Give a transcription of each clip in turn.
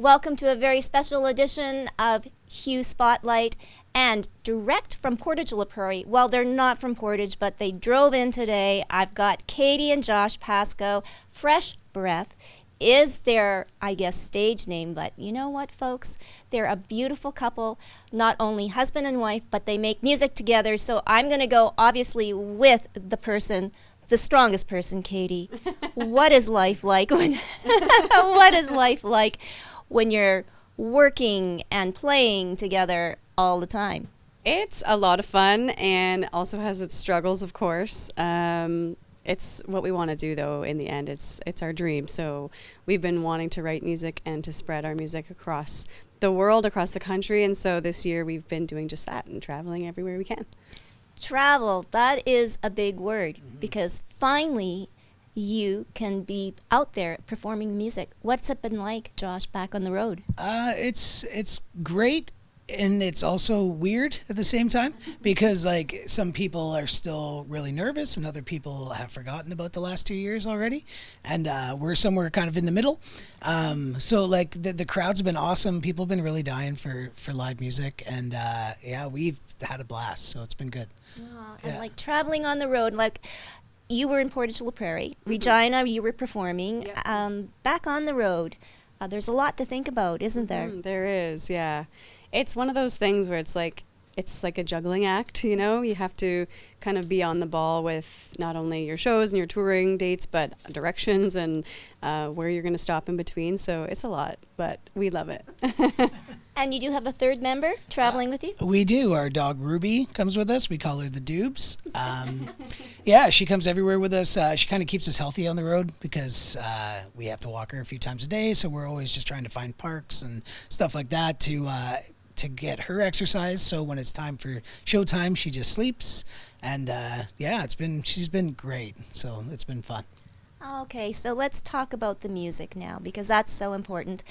Welcome to a very special edition of Hue Spotlight, and direct from Portage La Prairie. Well, they're not from Portage, but they drove in today. I've got Katie and Josh Pascoe. Fresh Breath is their, I guess, stage name, but you know what, folks? They're a beautiful couple, not only husband and wife, but they make music together. So I'm going to go, obviously, with the strongest person, Katie. What is life like when what is life like when you're working and playing together all the time? It's a lot of fun and also has its struggles, of course. It's what we want to do, though. In the end, it's our dream. So we've been wanting to write music and to spread our music across the world, across the country. And so this year we've been doing just that and traveling everywhere we can. Travel, that is a big word, because finally you can be out there performing music. What's it been like, Josh, back on the road? It's great, and it's also weird at the same time, because like some people are still really nervous and other people have forgotten about the last 2 years already, and we're somewhere kind of in the middle. So like the crowds have been awesome. People have been really dying for live music, and yeah, we've had a blast, so it's been good. And like traveling on the road, like you were in Portage La Prairie, Regina, you were performing. Yep. Back on the road, there's a lot to think about, isn't there? There is, yeah. It's one of those things where it's like a juggling act, you know? You have to kind of be on the ball with not only your shows and your touring dates, but directions and where you're going to stop in between. So it's a lot, but we love it. And you do have a third member traveling with you? We do. Our dog Ruby comes with us. We call her the Dubes. Yeah, she comes everywhere with us. She kind of keeps us healthy on the road because we have to walk her a few times a day. So we're always just trying to find parks and stuff like that to get her exercise. So when it's time for showtime, she just sleeps. And yeah, she's been great. So it's been fun. Okay, so let's talk about the music now, because that's so important.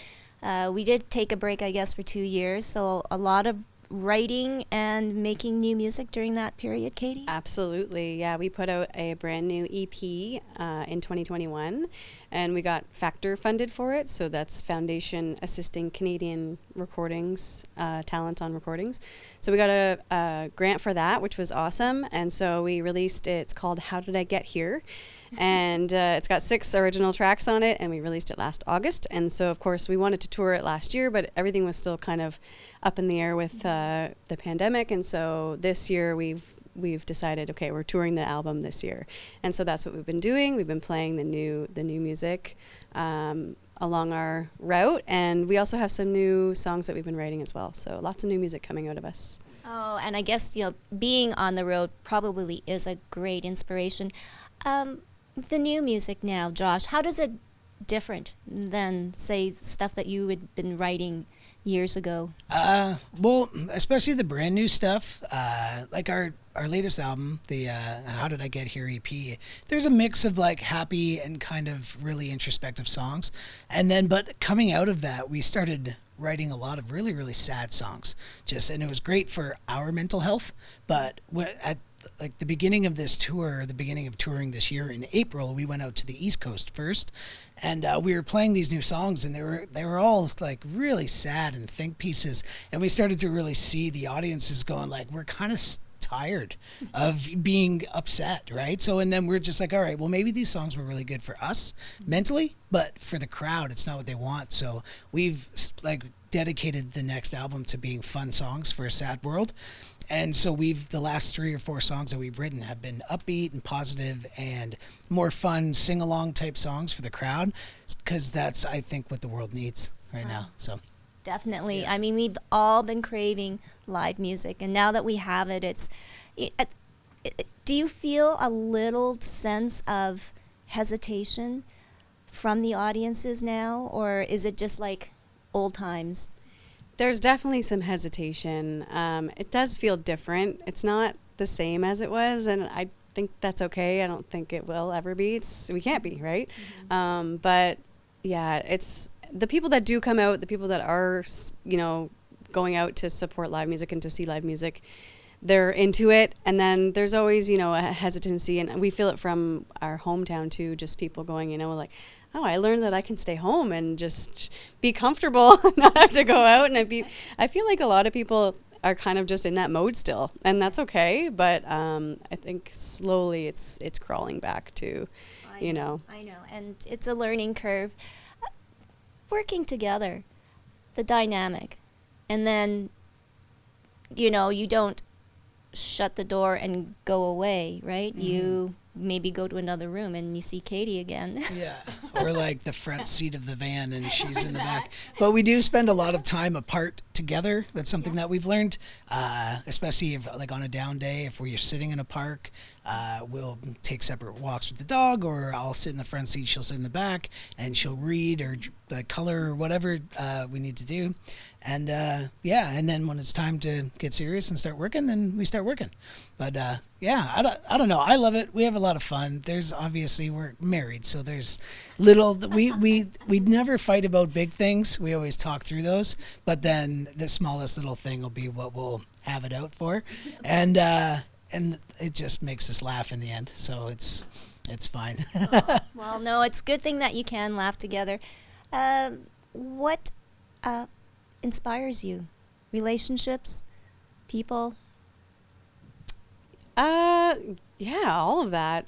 We did take a break, I guess, for 2 years, so a lot of writing and making new music during that period, Katie? Absolutely, yeah. We put out a brand new EP in 2021, and we got Factor funded for it, so that's Foundation Assisting Canadian Recordings, Talent on Recordings. So we got a grant for that, which was awesome, and so we released it. It's called How Did I Get Here? And it's got 6 original tracks on it, and we released it last August. And so, of course, we wanted to tour it last year, but everything was still kind of up in the air with the pandemic. And so this year we've decided, okay, we're touring the album this year. And so that's what we've been doing. We've been playing the new music along our route, and we also have some new songs that we've been writing as well. So lots of new music coming out of us. Oh, and I guess, being on the road probably is a great inspiration. The new music now, Josh, how does it different than, say, stuff that you had been writing years ago? Well, especially the brand new stuff, like our latest album, the How Did I Get Here EP, there's a mix of like happy and kind of really introspective songs. And then, but coming out of that, we started writing a lot of really, really sad songs. And it was great for our mental health. But at like the beginning of this tour, the beginning of touring this year in April, we went out to the East Coast first, and we were playing these new songs, and they were all like really sad and think pieces, and we started to really see the audiences going like, we're kind of tired of being upset, right? So, and then we're just like, all right, well, maybe these songs were really good for us mentally, but for the crowd, it's not what they want. So we've like dedicated the next album to being fun songs for a sad world. And so the last 3 or 4 songs that we've written have been upbeat and positive and more fun sing-along type songs for the crowd, because that's, I think, what the world needs right now. So Definitely. Yeah. I mean, we've all been craving live music, and now that we have it, do you feel a little sense of hesitation from the audiences now, or is it just like old times? There's definitely some hesitation. It does feel different. It's not the same as it was, and I think that's okay. I don't think it will ever be. We can't be, right? Mm-hmm. But yeah, it's the people that do come out, the people that are, going out to support live music and to see live music, they're into it. And then there's always, a hesitancy, and we feel it from our hometown too, just people going, like, oh, I learned that I can stay home and just be comfortable and not have to go out. And I feel like a lot of people are kind of just in that mode still, and that's okay. But I think slowly it's crawling back to, I know, and it's a learning curve. Working together, the dynamic, and then, you don't shut the door and go away, right? Mm-hmm. You maybe go to another room and you see Katie again. Yeah, or like the front seat of the van and she's in the back. But we do spend a lot of time apart together. That's something that we've learned, especially if, like, on a down day, if we're sitting in a park, we'll take separate walks with the dog, or I'll sit in the front seat, she'll sit in the back, and she'll read or color or whatever we need to do. And and then when it's time to get serious and start working, then we start working. But I don't know. I love it. We have a lot of fun. There's obviously, we're married, so there's little, we never fight about big things. We always talk through those. But then the smallest little thing will be what we'll have it out for, and it just makes us laugh in the end. So it's fine. Well, no, it's a good thing that you can laugh together. What inspires you? Relationships? People? Yeah, all of that.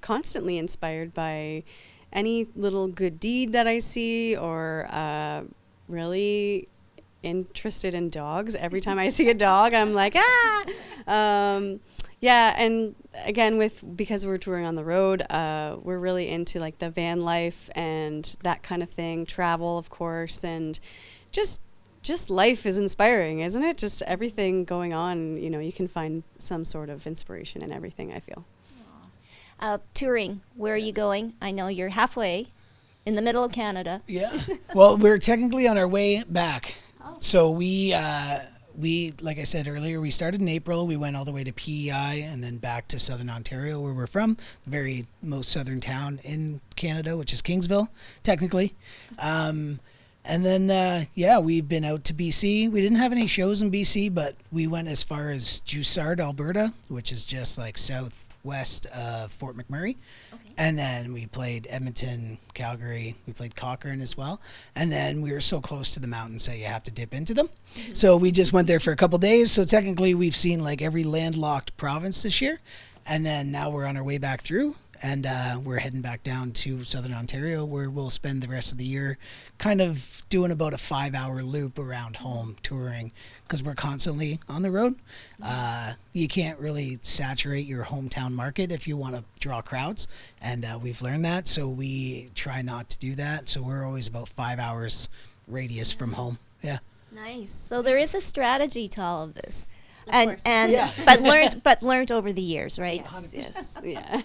Constantly inspired by any little good deed that I see, or really interested in dogs. Every time I see a dog, I'm like, yeah, and again, because we're touring on the road, we're really into like the van life and that kind of thing, travel, of course, and just life is inspiring, isn't it? Just everything going on, you can find some sort of inspiration in everything, I feel. Touring, where are you going? I know you're halfway in the middle of Canada. Yeah. Well, we're technically on our way back. Oh. So we, like I said earlier, we started in April. We went all the way to PEI and then back to Southern Ontario, where we're from, the very most southern town in Canada, which is Kingsville, technically. And then, we've been out to BC. We didn't have any shows in BC, but we went as far as Joussard, Alberta, which is just like southwest of Fort McMurray. Okay. And then we played Edmonton, Calgary. We played Cochrane as well. And then we were so close to the mountains, so you have to dip into them. Mm-hmm. So we just went there for a couple days. So technically we've seen like every landlocked province this year. And then now we're on our way back through. And we're heading back down to Southern Ontario, where we'll spend the rest of the year kind of doing about a 5-hour loop around home touring, because we're constantly on the road. You can't really saturate your hometown market if you want to draw crowds, and we've learned that, so we try not to do that. So we're always about 5 hours radius from home. Yeah. Nice. So there is a strategy to all of this. Of But learned over the years, right? Yes. Yeah.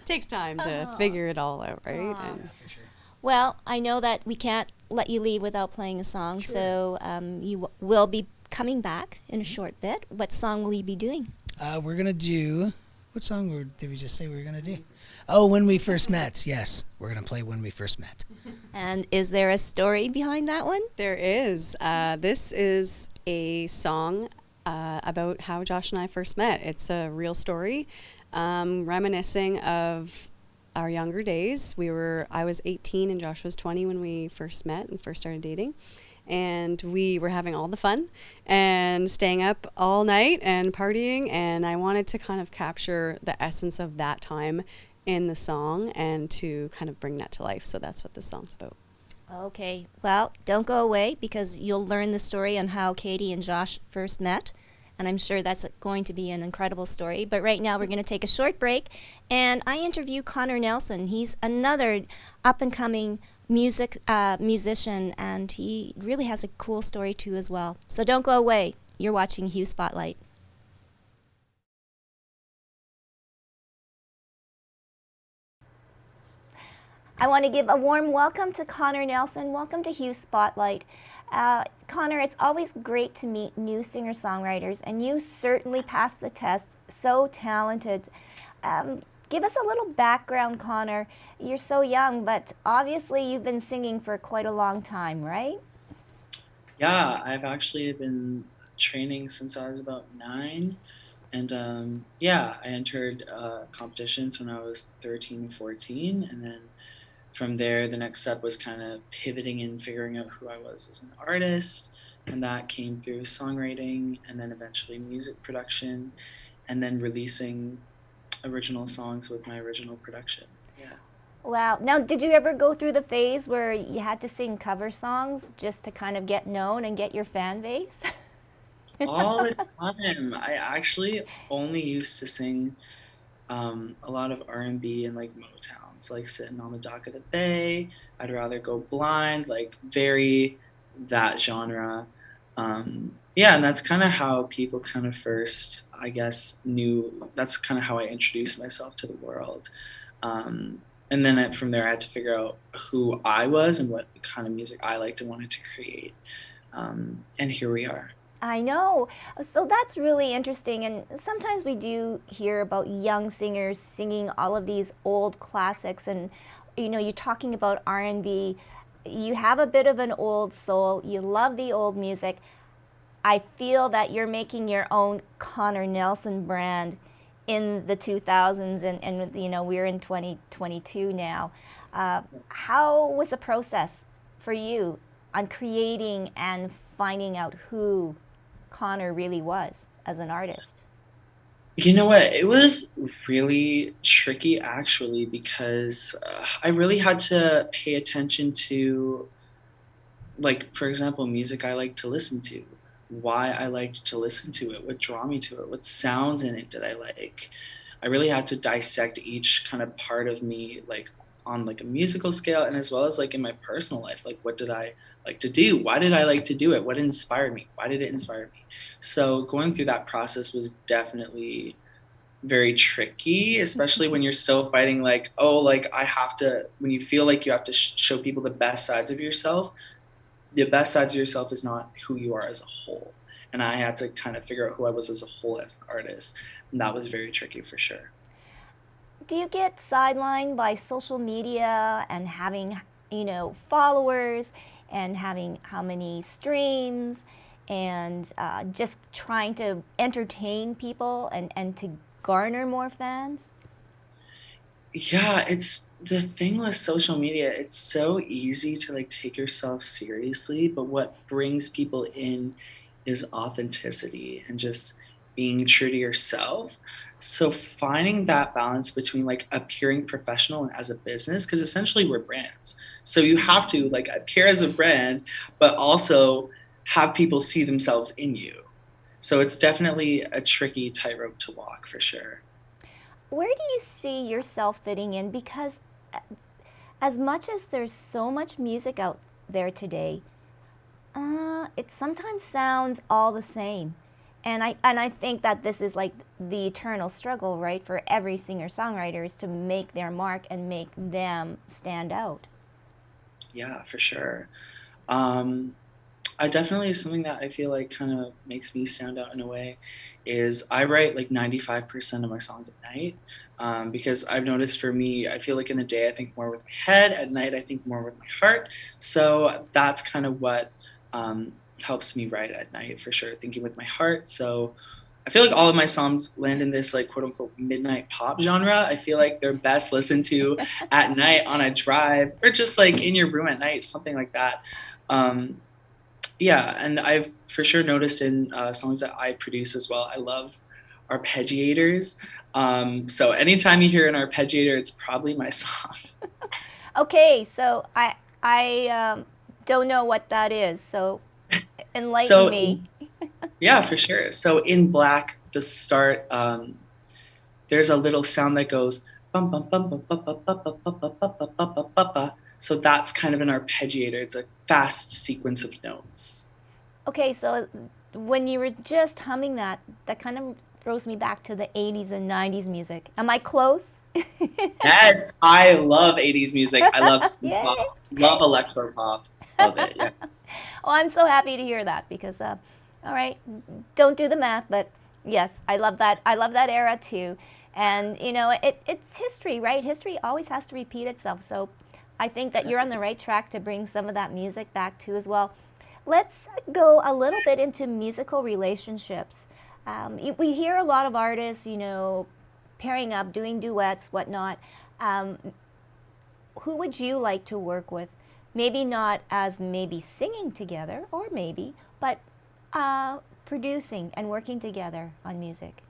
Takes time to figure it all out, right? Yeah, for sure. Well, I know that we can't let you leave without playing a song, sure. So you will be coming back in a short bit. What song will you be doing? We're gonna do. What song did we just say we were gonna do? Oh, When We First Met. Yes, we're gonna play When We First Met. And is there a story behind that one? There is. This is a song about how Josh and I first met. It's a real story, reminiscing of our younger days. I was 18 and Josh was 20 when we first met and first started dating. And we were having all the fun and staying up all night and partying. And I wanted to kind of capture the essence of that time in the song and to kind of bring that to life. So that's what this song's about. Okay, well, don't go away, because you'll learn the story on how Katie and Josh first met, and I'm sure that's going to be an incredible story. But right now we're going to take a short break, and I interview Connor Nelson. He's another up-and-coming musician, and he really has a cool story too as well. So don't go away. You're watching Hue Spotlight. I want to give a warm welcome to Connor Nelson. Welcome to Hue Spotlight. Connor, it's always great to meet new singer-songwriters, and you certainly passed the test. So talented. Give us a little background, Connor. You're so young, but obviously you've been singing for quite a long time, right? Yeah, I've actually been training since I was about 9. And yeah, I entered competitions when I was 13, 14. And then from there, the next step was kind of pivoting and figuring out who I was as an artist. And that came through songwriting and then eventually music production and then releasing original songs with my original production. Yeah. Wow. Now, did you ever go through the phase where you had to sing cover songs just to kind of get known and get your fan base? All the time. I actually only used to sing a lot of R&B and like Motowns, like sitting on the dock of the bay. I'd rather go blind, like very that genre. Yeah, and that's kind of how people kind of first, I guess, knew. That's kind of how I introduced myself to the world. And then from there, I had to figure out who I was and what kind of music I liked and wanted to create. And here we are. I know. So that's really interesting. And sometimes we do hear about young singers singing all of these old classics. And you're talking about R&B. You have a bit of an old soul. You love the old music. I feel that you're making your own Connor Nelson brand in the 2000s, and we're in 2022 now. How was the process for you on creating and finding out who Connor really was as an artist? You know what? It was really tricky actually because I really had to pay attention to, like, for example, music I like to listen to, why I liked to listen to it, what drew me to it, what sounds in it did I like. I really had to dissect each kind of part of me, like on like a musical scale and as well as like in my personal life. Like, what did I like to do? Why did I like to do it? What inspired me? Why did it inspire me? So going through that process was definitely very tricky, especially when you're still fighting like, oh, like I have to, when you feel like you have to show people the best sides of yourself. The best sides of yourself is not who you are as a whole. And I had to kind of figure out who I was as a whole as an artist. And that was very tricky for sure. Do you get sidelined by social media and having, followers and having how many streams and just trying to entertain people and to garner more fans? Yeah, it's the thing with social media, it's so easy to like take yourself seriously, but what brings people in is authenticity and just being true to yourself. So finding that balance between like appearing professional and as a business, because essentially we're brands. So you have to like appear as a brand, but also have people see themselves in you. So it's definitely a tricky tightrope to walk for sure. Where do you see yourself fitting in? Because as much as there's so much music out there today, it sometimes sounds all the same. And I think that this is like the eternal struggle, right, for every singer-songwriter is to make their mark and make them stand out. Yeah, for sure. Um, I definitely something that I feel like kind of makes me stand out in a way is I write like 95% of my songs at night because I've noticed for me, I feel like in the day I think more with my head, at night I think more with my heart. So that's kind of what helps me write at night for sure, thinking with my heart. So I feel like all of my songs land in this like quote unquote midnight pop genre. I feel like they're best listened to at night on a drive or just like in your room at night, something like that. Um, yeah, and I've for sure noticed in songs that I produce as well, I love arpeggiators. So anytime you hear an arpeggiator, it's probably my song. Okay, so I don't know what that is, so enlighten So me. yeah, for sure. So in Black, the start, there's a little sound that goes bum bum bum bum bum bum bum bum bum bum bum bum bum bum bum. So that's kind of an arpeggiator. It's a fast sequence of notes. Okay, so when you were just humming that, that kind of throws me back to the 80s and 90s music. Am I close? Yes, I love 80s music. I love synth Yay. pop, love electro pop, love it. Yeah. Oh, I'm so happy to hear that because, all right, don't do the math, but yes, I love that. I love that era too. And, it's history, right? History always has to repeat itself. So I think that you're on the right track to bring some of that music back too as well. Let's go a little bit into musical relationships. We hear a lot of artists, pairing up, doing duets, whatnot. Um, who would you like to work with? Maybe not as maybe singing together, or maybe, but producing and working together on music.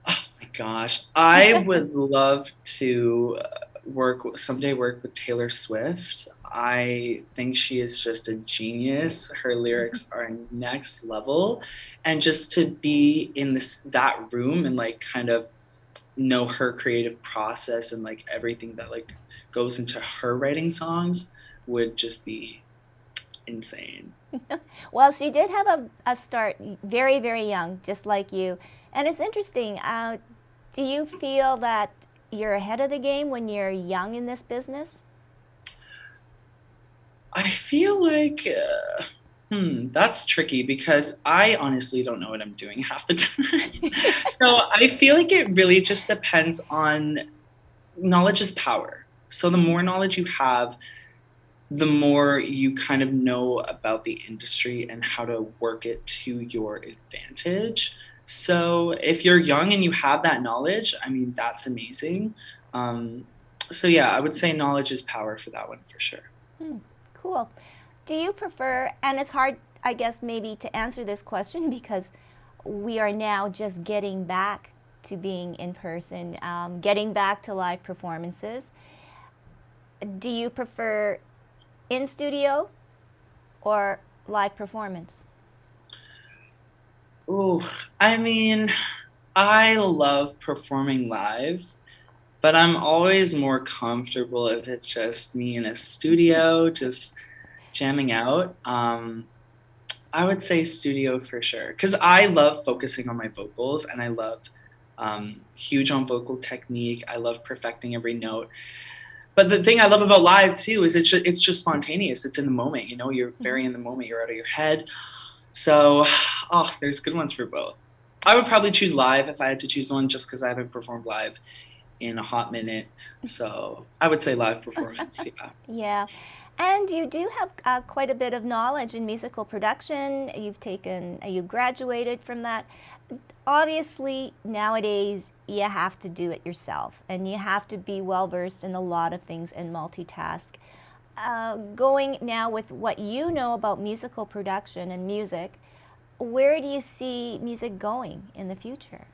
Oh my gosh, I would love to work with Taylor Swift. I think she is just a genius. Her lyrics are next level, and just to be in this that room and like kind of know her creative process and like everything that like goes into her writing songs would just be insane. Well, she did have a start very, very young, just like you. And it's interesting. Do you feel that you're ahead of the game when you're young in this business? I feel like that's tricky because I honestly don't know what I'm doing half the time. So I feel like it really just depends on knowledge is power. So the more knowledge you have, the more you kind of know about the industry and how to work it to your advantage. So if you're young and you have that knowledge, I mean, that's amazing. Um, so yeah, I would say knowledge is power for that one for sure. Hmm, cool. Do you prefer, and it's hard, I guess, maybe to answer this question because we are now just getting back to being in person, getting back to live performances. Do you prefer in studio or live performance? Ooh, I mean, I love performing live, but I'm always more comfortable if it's just me in a studio, just jamming out. I would say studio for sure, because I love focusing on my vocals and I love huge on vocal technique. I love perfecting every note. But the thing I love about live too is it's just spontaneous. It's in the moment. You know, you're very in the moment. You're out of your head. So, oh, there's good ones for both. I would probably choose live if I had to choose one, just because I haven't performed live in a hot minute. So I would say live performance. Yeah. Yeah. And you do have quite a bit of knowledge in musical production. You graduated from that. Obviously, nowadays, you have to do it yourself and you have to be well versed in a lot of things and multitask. Going now with what you know about musical production and music, where do you see music going in the future?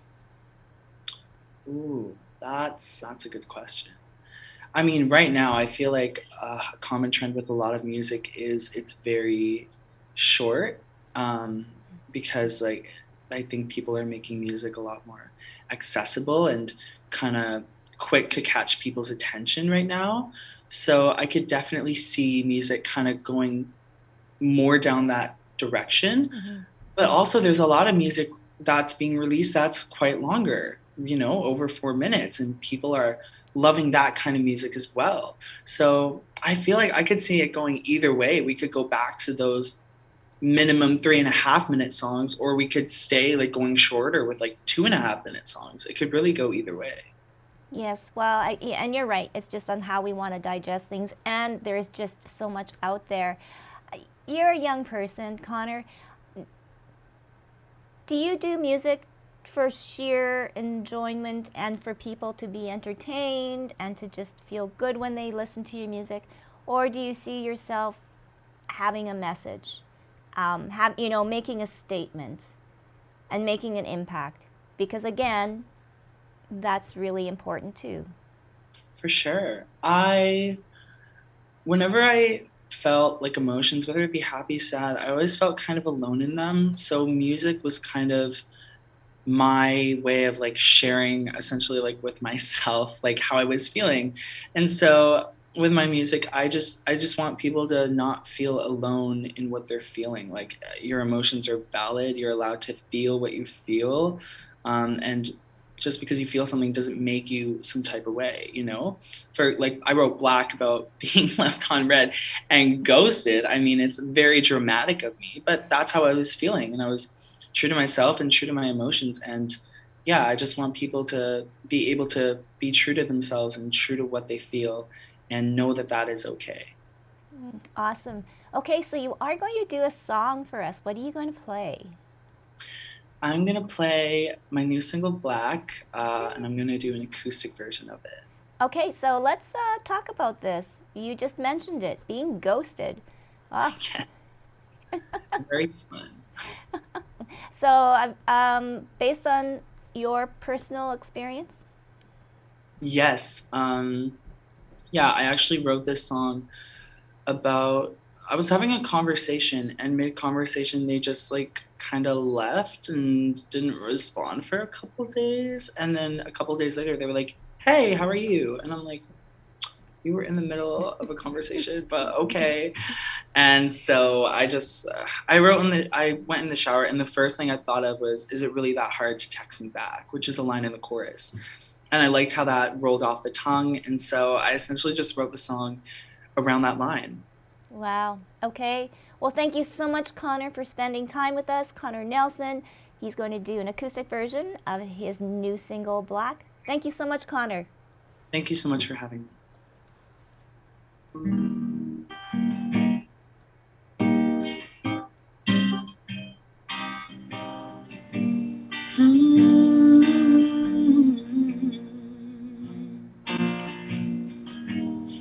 Ooh, that's a good question. I mean, right now, I feel like a common trend with a lot of music is it's very short, um, because like I think people are making music a lot more accessible and kind of quick to catch people's attention right now. So I could definitely see music kind of going more down that direction. Mm-hmm. But also, there's a lot of music that's being released that's quite longer, over 4 minutes, and people are loving that kind of music as well. So I feel like I could see it going either way. We could go back to those minimum 3.5 minute songs, or we could stay like going shorter with like 2.5 minute songs. It could really go either way. Yes, well, yeah, and you're right. It's just on how we want to digest things, and there's just so much out there. You're a young person, Connor. Do you do music for sheer enjoyment and for people to be entertained and to just feel good when they listen to your music? Or do you see yourself having a message, making a statement and making an impact? Because again, that's really important too. For sure. Whenever I felt like emotions, whether it be happy, sad, I always felt kind of alone in them. So music was kind of my way of like sharing essentially like with myself like how I was feeling. And so with my music, I just want people to not feel alone in what they're feeling. Like your emotions are valid, you're allowed to feel what you feel. And just because you feel something doesn't make you some type of way. For like I wrote Black about being left on red and ghosted. I mean, it's very dramatic of me, but that's how I was feeling, and I was true to myself and true to my emotions. And yeah, I just want people to be able to be true to themselves and true to what they feel and know that that is okay. Awesome. Okay, so you are going to do a song for us. What are you going to play? I'm gonna play my new single Black, and I'm gonna do an acoustic version of it. Okay, so let's talk about this. You just mentioned it, being ghosted. Ah, Yeah, very fun. so based on your personal experience? Yes. Yeah, I actually wrote this song about I was having a conversation, and mid conversation they just like kind of left and didn't respond for a couple days, and then a couple days later they were like, "Hey, how are you?" And I'm like, "We were in the middle of a conversation, but okay." And so I went in the shower, and the first thing I thought of was, "Is it really that hard to text me back?" Which is a line in the chorus. And I liked how that rolled off the tongue, and so I essentially just wrote the song around that line. Wow. Okay. Well, thank you so much, Connor, for spending time with us. Connor Nelson. He's going to do an acoustic version of his new single, Black. Thank you so much, Connor. Thank you so much for having me.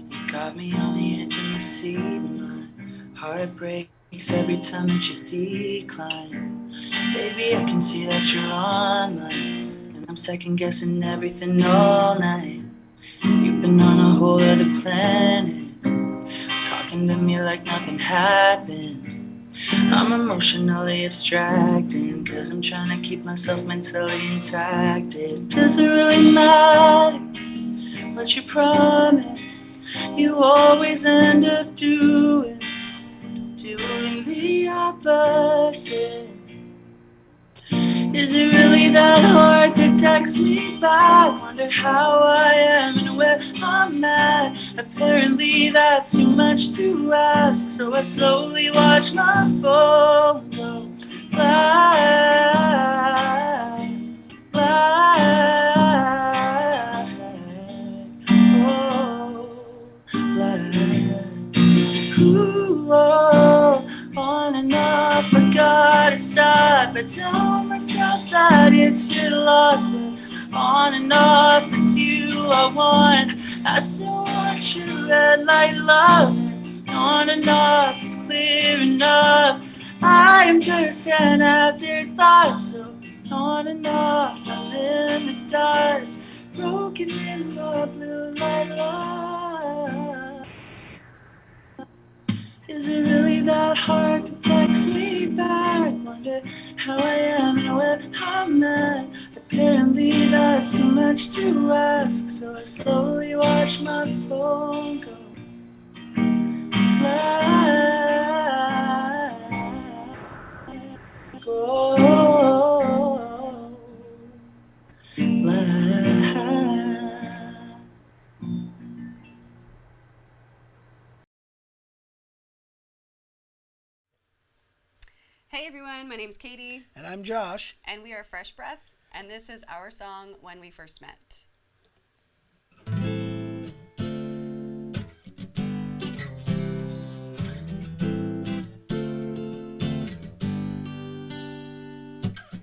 You got me on the edge of my seat. My heart breaks every time that you decline. Baby, I can see that you're online, and I'm second guessing everything all night. You've been on a whole other planet, talking to me like nothing happened. I'm emotionally abstracting, cause I'm trying to keep myself mentally intact. It doesn't really matter what you promise, you always end up doing the opposite. Is it really that hard to text me back? Wonder how I am and where I'm at. Apparently that's too much to ask, so I slowly watch my phone go black, black, oh, black. Ooh, oh, on and off, I gotta stop. I tell myself that it's your loss, but on and off, it's you I want. I still want your red light love. On and off, it's clear enough. I am just an afterthought, so on and off, I'm in the dust, broken in the blue light love. Is it really that hard to text me back? Wonder how I am and where I'm at. Apparently that's too much to ask, so I slowly watch my phone go black. Go black. Hey everyone, my name's Katie, And I'm Josh. and we are Fresh Breath, and this is our song When We First Met.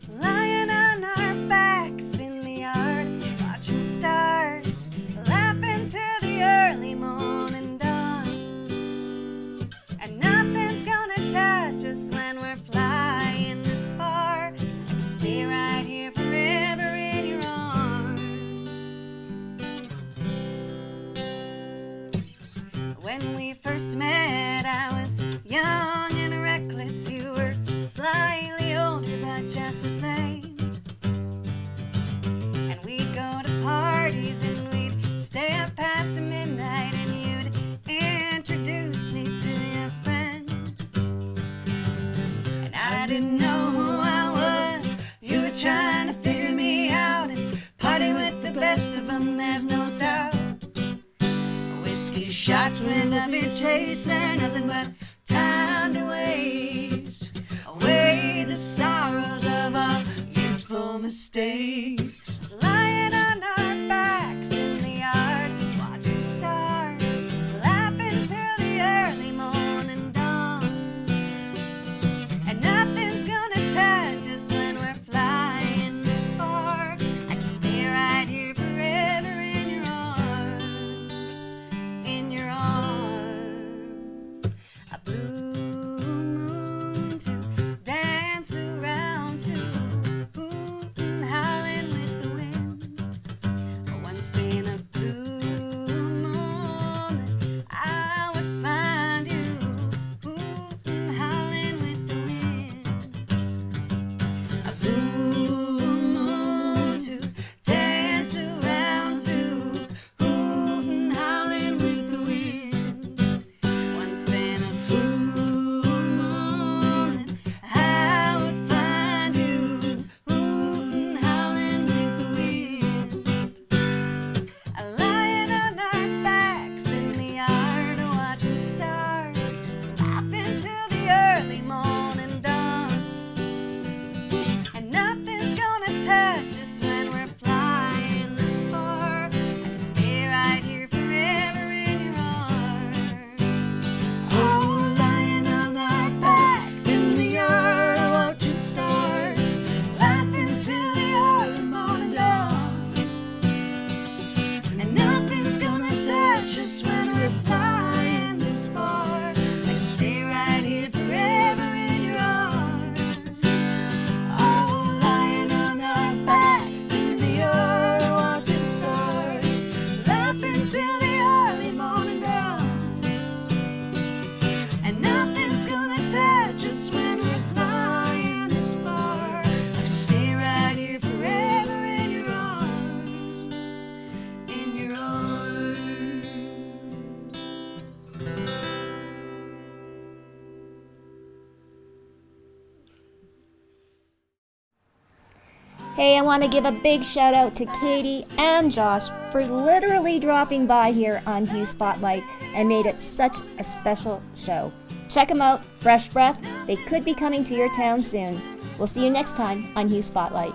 Lying on our backs in the yard, watching stars, laughing till the early morning dawn. And nothing's gonna touch us when we're flying this far. I can stay right here forever in your arms. When we first met, I was young and reckless. You were slightly older, but just the same. And we'd go to parties and we'd stay up past midnight, and you'd introduce me to your friends. And I didn't know who I was. You were trying to figure me out and party with the best of them, there's no doubt. Whiskey shots with a big chaser, nothing but time to waste away the sorrows of our youthful mistakes. Lying on our backs in the yard, watching stars, laughing till the early morning dawn. Hey, I want to give a big shout out to Katie and Josh for literally dropping by here on Hue Spotlight and made it such a special show. Check them out, Fresh Breath. They could be coming to your town soon. We'll see you next time on Hue Spotlight.